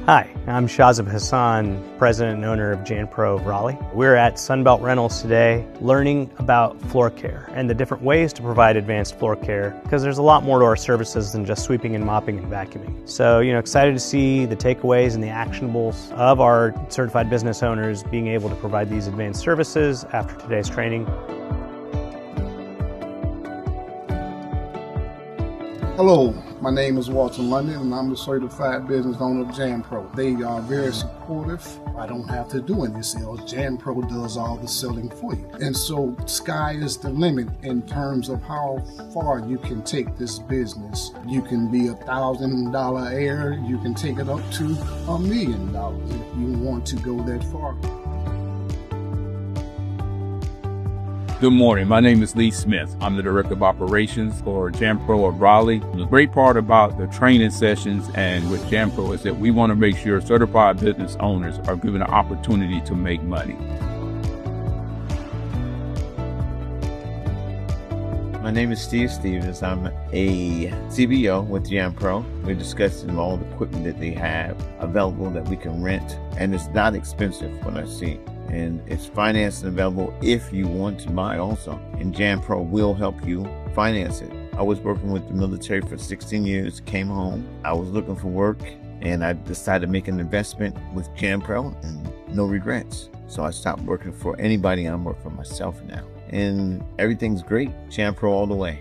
Hi, I'm Shazib Hassan, president and owner of JAN-PRO of Raleigh. We're at Sunbelt Rentals today learning about floor care and the different ways to provide advanced floor care, because there's a lot more to our services than just sweeping and mopping and vacuuming. So, excited to see the takeaways and the actionables of our certified business owners being able to provide these advanced services after today's training. Hello, my name is Walter London and I'm the certified business owner of JAN-PRO. They are very supportive. I don't have to do any sales. JAN-PRO does all the selling for you. And so sky is the limit in terms of how far you can take this business. You can be $1,000 heir, you can take it up to $1 million if you want to go that far. Good morning. My name is Lee Smith. I'm the Director of Operations for JAN-PRO of Raleigh. The great part about the training sessions and with JAN-PRO is that we want to make sure certified business owners are given an opportunity to make money. My name is Steve Stevens. I'm a CBO with JAN-PRO. We're discussing all the equipment that they have available that we can rent, and it's not expensive when I see. And it's financing available if you want to buy also. And JAN-PRO will help you finance it. I was working with the military for 16 years, came home. I was looking for work and I decided to make an investment with JAN-PRO and no regrets. So I stopped working for anybody. I'm working for myself now. And everything's great. JAN-PRO all the way.